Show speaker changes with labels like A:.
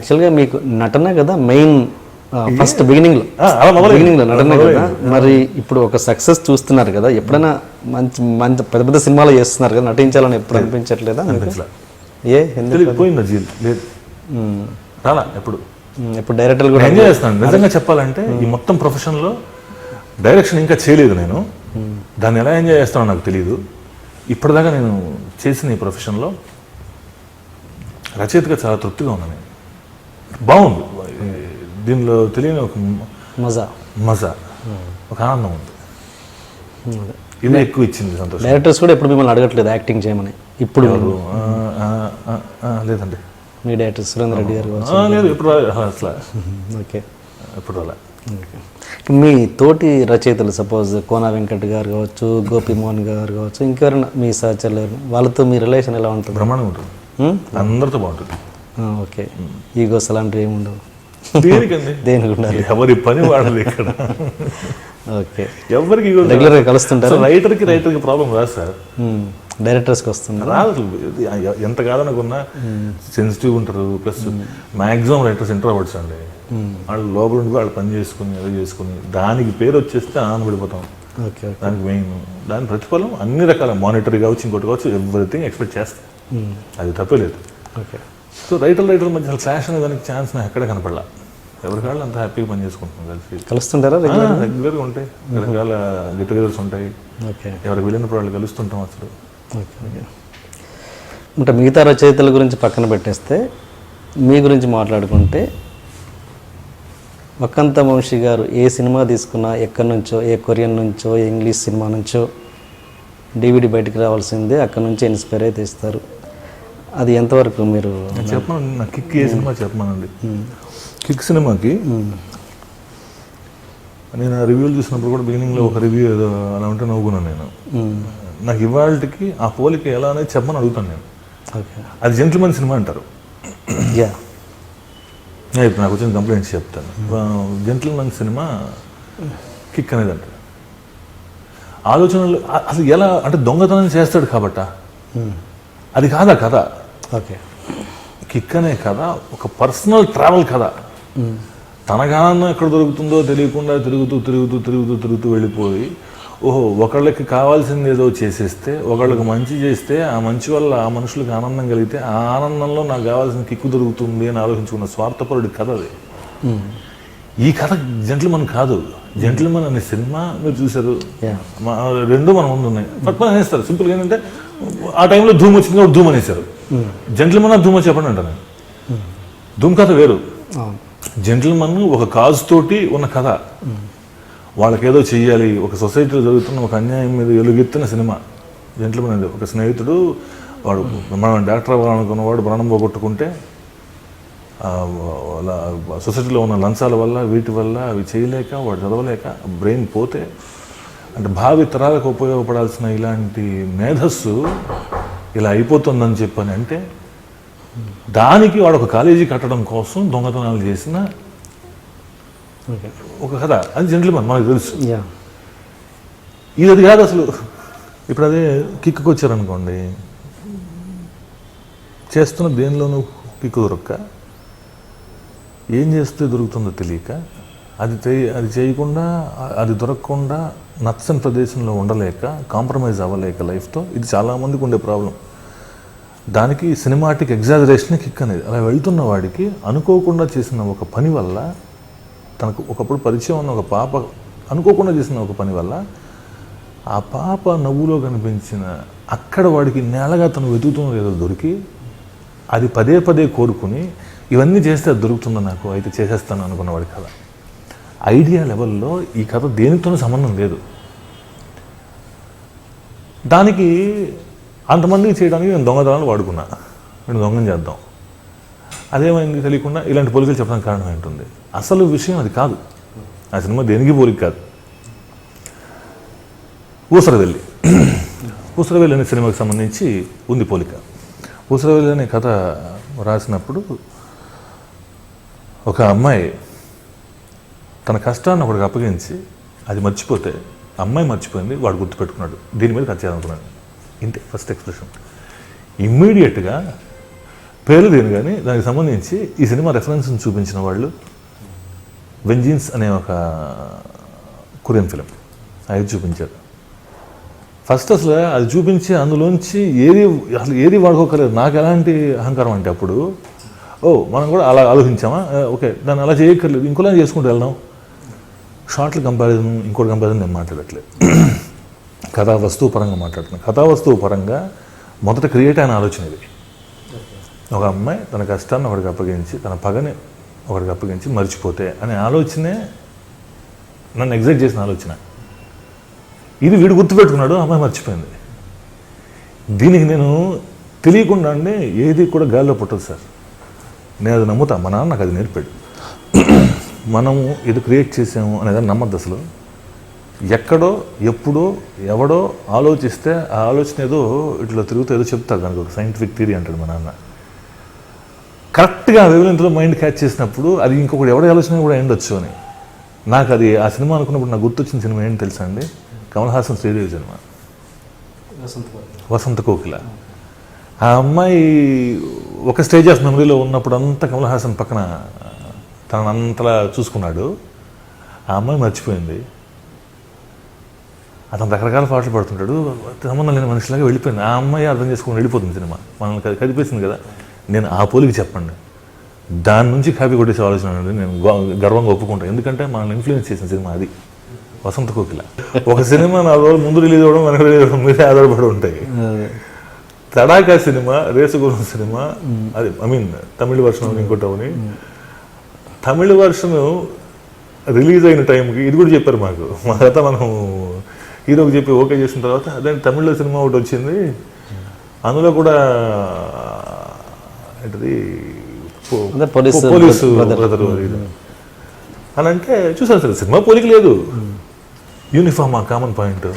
A: యాక్చువల్గా మీకు నటన కదా మెయిన్, ఫస్ట్ బిగినింగ్లో నటనే కదా. మరి ఇప్పుడు ఒక సక్సెస్ చూస్తున్నారు కదా, ఎప్పుడైనా మంచి మంచి పెద్ద పెద్ద సినిమాలు చేస్తున్నారు కదా, నటించాలని ఎప్పుడు అనిపించట్లేదా? ఇప్పుడు డైరెక్టర్ కూడా
B: ఎంజాయ్ చేస్తాను. నిజంగా చెప్పాలంటే ఈ మొత్తం ప్రొఫెషన్లో డైరెక్షన్ ఇంకా చేయలేదు నేను. దాన్ని ఎలా ఎంజాయ్ చేస్తానో నాకు తెలియదు. ఇప్పటిదాకా నేను చేసిన ఈ ప్రొఫెషన్లో రచయితగా చాలా తృప్తిగా ఉన్నాను. బాగుంది. దీనిలో తెలియని ఒక మజా, ఒక ఆనందం ఉంది. ఇదే ఎక్కువ ఇచ్చింది సంతోషం.
A: డైరెక్టర్స్ కూడా ఎప్పుడు మిమ్మల్ని అడగట్లేదు యాక్టింగ్ చేయమని? ఇప్పుడు
B: లేదండి.
A: మీ డైరెక్టర్ సురేందర్ రెడ్డి గారు
B: లేదు, ఎప్పుడు అసలు.
A: ఓకే,
B: ఎప్పుడు అలా.
A: మీ తోటి రచయితలు సపోజ్ కోన వెంకట్ గారు కావచ్చు, గోపిమోహన్ గారు కావచ్చు, ఇంకెవరైనా మీ సహచరులు, వాళ్ళతో మీ రిలేషన్ ఎలా ఉంటుంది?
B: బ్రహ్మాండంగా ఉంటుంది, అందరితో బాగుంటుంది.
A: ఓకే, ఈగోస్ అలాంటివి ఏమి ఉండవు?
B: దేనికి ఉండాలి, ఎవరి పని వాడాలి ఇక్కడ.
A: ఓకే,
B: ఎవరికి
A: రెగ్యులర్గా కలుస్తుంటారు?
B: రైటర్కి ప్రాబ్లం రాదు సార్,
A: డైరెక్టర్స్కి వస్తుంది
B: రాదు. ఎంత కాదనుకున్నా సెన్సిటివ్ ఉంటారు. ప్లస్ మ్యాక్సిమం రైటర్స్ ఇంట్రోవర్ట్స్ అండి. వాళ్ళు లోపల ఉండి వాళ్ళు పని చేసుకుని ఏదో చేసుకుని దానికి పేరు వచ్చేస్తే ఆనందపడిపోతాం. దానికి మెయిన్ దాని ప్రతిఫలం అన్ని రకాల మానిటరీ కావచ్చు, ఇంకోటి కావచ్చు, ఎవ్రీథింగ్ ఎక్స్పెక్ట్ చేస్తాం. అది తప్పలేదు.
A: ఓకే, సో
B: రైటర్ మధ్య అసలు క్లాష్ అనే దానికి ఛాన్స్ నాకు ఎక్కడ కనపడలా. ఎవరికాళ్ళు అంత హ్యాపీగా పని చేసుకుంటున్నాం, కలిసి
A: కలుస్తుంటారా?
B: రెగ్యులర్గా ఉంటాయి, రకరకాల గెట్ టుగెదర్స్ ఉంటాయి. ఎవరికి వెళ్ళినప్పుడు వాళ్ళు కలుస్తుంటాం అసలు.
A: అంటే మిగతా రచయితల గురించి పక్కన పెట్టేస్తే మీ గురించి మాట్లాడుకుంటే, వకంత వంశీ గారు ఏ సినిమా తీసుకున్నా ఎక్కడి నుంచో, ఏ కొరియన్ నుంచో, ఏ ఇంగ్లీష్ సినిమా నుంచో DVD బయటకు రావాల్సిందే, అక్కడి నుంచి ఇన్స్పైర్ అయితే ఇస్తారు. అది ఎంతవరకు మీరు
B: చెప్పమను? నా కిక్ ఏ సినిమా చెప్పమానండి. కిక్ సినిమాకి నేను రివ్యూలు చూసినప్పుడు కూడా బిగినింగ్లో ఒక రివ్యూ ఏదో అలా ఉంటే నవ్వుకున్నాను నేను. నాకు ఇవాళకి ఆ పోలిక ఎలా అనేది చెప్పమని అడుగుతాను నేను. అది జెంటిల్మెన్ సినిమా అంటారు. ఇప్పుడు నాకు వచ్చిన కంప్లైంట్స్ చెప్తాను. జెంటిల్మెన్ సినిమా కిక్ అనేది అంటారు. ఆలోచనలు అసలు ఎలా అంటే దొంగతనం చేస్తాడు కాబట్టా, అది కాదా కథ.
A: ఓకే,
B: కిక్ అనే కథ ఒక పర్సనల్ ట్రావెల్ కథ. తనగానం ఎక్కడ దొరుకుతుందో తెలియకుండా తిరుగుతూ వెళ్ళిపోయి, ఓహో ఒకళ్ళకి కావాల్సింది ఏదో చేసేస్తే, ఒకళ్ళకి మంచి చేస్తే, ఆ మంచి వల్ల ఆ మనుషులకు ఆనందం కలిగితే, ఆ ఆనందంలో నాకు కావాల్సిన కిక్కు దొరుకుతుంది అని ఆలోచించుకున్న స్వార్థపరుడి కథ అది. ఈ కథ జెంటిల్మెన్ కాదు. జెంటిల్మెన్ అనే సినిమా మీరు చూసారు, రెండు మన ముందు ఉన్నాయి. పక్కన అనేస్తారు సింపుల్గా. ఏంటంటే ఆ టైంలో ధూమ్ వచ్చింది కాబట్టి ధూమ్ అనేసారు. జెంటిల్మెన్ ధూమ్ చెప్పండి అంట నేను. ధూమ్ కథ వేరు. జెంటిల్మెన్ ఒక కాజ్ తోటి ఉన్న కథ. వాళ్ళకేదో చెయ్యాలి, ఒక సొసైటీలో జరుగుతున్న ఒక అన్యాయం మీద ఎలుగెత్తిన సినిమా జెంటిల్మెన్ అనేది. ఒక స్నేహితుడు వాడు మనం డాక్టర్ అవ్వాలనుకున్నవాడు ప్రాణం పోగొట్టుకుంటే, సొసైటీలో ఉన్న లంచాల వల్ల వీటి వల్ల అవి చేయలేక వాడు చదవలేక బ్రెయిన్ పోతే, అంటే భావి తరాలకు ఉపయోగపడాల్సిన ఇలాంటి మేధస్సు ఇలా అయిపోతుందని చెప్పని అంటే, దానికి వాడు ఒక కాలేజీ కట్టడం కోసం దొంగతనాలు చేసిన ఒక కథ. అది జెంటిల్మెన్ మనకు తెలుసు. ఇది అది కాదు అసలు. ఇప్పుడు అదే కిక్కు వచ్చారనుకోండి, చేస్తున్న దేనిలోనూ కిక్కు దొరక్క, ఏం చేస్తే దొరుకుతుందో తెలియక, అది చేయకుండా, అది దొరకకుండా, నచ్చని ప్రదేశంలో ఉండలేక, కాంప్రమైజ్ అవ్వలేక లైఫ్తో, ఇది చాలామందికి ఉండే ప్రాబ్లం. దానికి సినిమాటిక్ ఎగ్జాజరేషన్ కిక్ అనేది. అలా వెళ్తున్న వాడికి అనుకోకుండా చేసిన ఒక పని వల్ల, తనకు ఒకప్పుడు పరిచయం ఉన్న ఒక పాప అనుకోకుండా చేసిన ఒక పని వల్ల, ఆ పాప నవ్వులో కనిపించిన అక్కడ వాడికి నేలగా తను వెతుకుతున్నది ఏదో దొరికి, అది పదే పదే కోరుకుని ఇవన్నీ చేస్తే అది దొరుకుతుందో నాకు, అయితే చేసేస్తాను అనుకున్నవాడి కథ. ఐడియా లెవెల్లో ఈ కథ దేనితోనూ సంబంధం లేదు. దానికి అంతమందికి చేయడానికి నేను దొంగతనాలు వాడుకున్నా. నేను దొంగం చేద్దాం, అదేమైంది తెలియకుండా ఇలాంటి పోలికలు చెప్పడానికి కారణం ఏంటుంది. అసలు విషయం అది కాదు. ఆ సినిమా దేనికి పోలిక కాదు. ఊసరవెల్లి అనే సినిమాకి సంబంధించి ఉంది పోలిక. ఊసరవెల్లి అనే కథ రాసినప్పుడు ఒక అమ్మాయి తన కష్టాన్ని ఒకడికి అప్పగించి అది మర్చిపోతే, అమ్మాయి మర్చిపోయింది, వాడు గుర్తుపెట్టుకున్నాడు, దీని మీద కథ చేయాలనుకున్నాడు. ఇంతే ఫస్ట్ ఎక్స్ప్రెషన్. ఇమ్మీడియట్గా పేరు లేను కానీ దానికి సంబంధించి ఈ సినిమా రెఫరెన్స్ని చూపించిన వాళ్ళు వెంజిన్స్ అనే ఒక కొరియన్ ఫిలిం అది చూపించారు. ఫస్ట్ అసలు అది చూపించి అందులోంచి ఏది వాడుకోకలేదు. నాకు ఎలాంటి అహంకారం అంటే అప్పుడు మనం కూడా అలా ఆలోచించామా, ఓకే దాన్ని అలా చేయక్కర్లేదు, ఇంకోలా చేసుకుంటూ వెళ్దాం. షార్ట్ల కంపారిజన్ ఇంకోటి కంపారిజన్ నేను మాట్లాడట్లేదు, కథా వస్తువు పరంగా మాట్లాడుతున్నాను. కథా వస్తువు పరంగా మొదట క్రియేట్ అయిన ఆలోచన ఇది. ఒక అమ్మాయి తన కష్టాన్ని ఒకడికి అప్పగించి, తన పగని ఒకడికి అప్పగించి మర్చిపోతే అనే ఆలోచనే నన్ను ఎగ్జైట్ చేసిన ఆలోచన. ఇది వీడు గుర్తుపెట్టుకున్నాడు, అమ్మాయి మర్చిపోయింది. దీనికి నేను తెలియకుండా ఏది కూడా గాల్లో పుట్టదు సార్. నేను అది నమ్ముతా, మా నాన్న నాకు అది నేర్పాడు. మనము ఇది క్రియేట్ చేసాము అనేదాన్ని నమ్మద్దు అసలు. ఎక్కడో ఎప్పుడో ఎవడో ఆలోచిస్తే ఆ ఆలోచన ఏదో ఇట్లా తిరుగుతూ ఏదో చెప్తారు, దానికి ఒక సైంటిఫిక్ థియరీ అంటాడు మా నాన్న. కరెక్ట్గా వేవ్లెంత్లో మైండ్ క్యాచ్ చేసినప్పుడు అది ఇంకొకటి ఎవరి ఆలోచన కూడా ఉండొచ్చు అని. నాకు అది ఆ సినిమా అనుకున్నప్పుడు నాకు గుర్తొచ్చిన సినిమా ఏంటి తెలుసా అండి? కమల్ హాసన్ శ్రీదేవి సినిమా వసంత కోకిల. ఆ అమ్మాయి ఒక స్టేజ్ ఆఫ్ మెమరీలో ఉన్నప్పుడు అంతా కమల్ హాసన్ పక్కన తనను అంతలా చూసుకున్నాడు. ఆ అమ్మాయి మర్చిపోయింది. అతను రకరకాల పాటలు పడుతుంటాడు, సంబంధం లేని మనిషిలాగా వెళ్ళిపోయింది. ఆ అమ్మాయి అర్థం చేసుకుని వెళ్ళిపోతుంది. సినిమా మనల్ని కదిపేసింది కదా. నేను ఆ పోలికి చెప్పండి, దాని నుంచి కాపీ కొట్టేసే ఆలోచన అనేది నేను గర్వంగా ఒప్పుకుంటాను. ఎందుకంటే మనల్ని ఇన్ఫ్లుయెన్స్ చేసిన సినిమా అది వసంత కోకిల. ఒక సినిమా 4 రోజులు ముందు రిలీజ్ అవ్వడం, వెనక రిలీజ్ అవ్వడం మీదే ఆధారపడి ఉంటాయి. తడాకా సినిమా, రేసుగుర్రం సినిమా, అది తమిళ వర్షన్ ఇంకోటి అవని. తమిళ వర్షన్ రిలీజ్ అయిన టైంకి ఇది కూడా చెప్పారు మాకు. మా కథ మనం హీరోకి చెప్పి ఓకే చేసిన తర్వాత అదే తమిళ్లో సినిమా ఒకటి వచ్చింది, అందులో కూడా ఏంటది పోలీసు బ్రదరు అని అంటే చూసాను సార్. సినిమా పోలిక లేదు, యూనిఫామ్ ఆ కామన్ పాయింట్.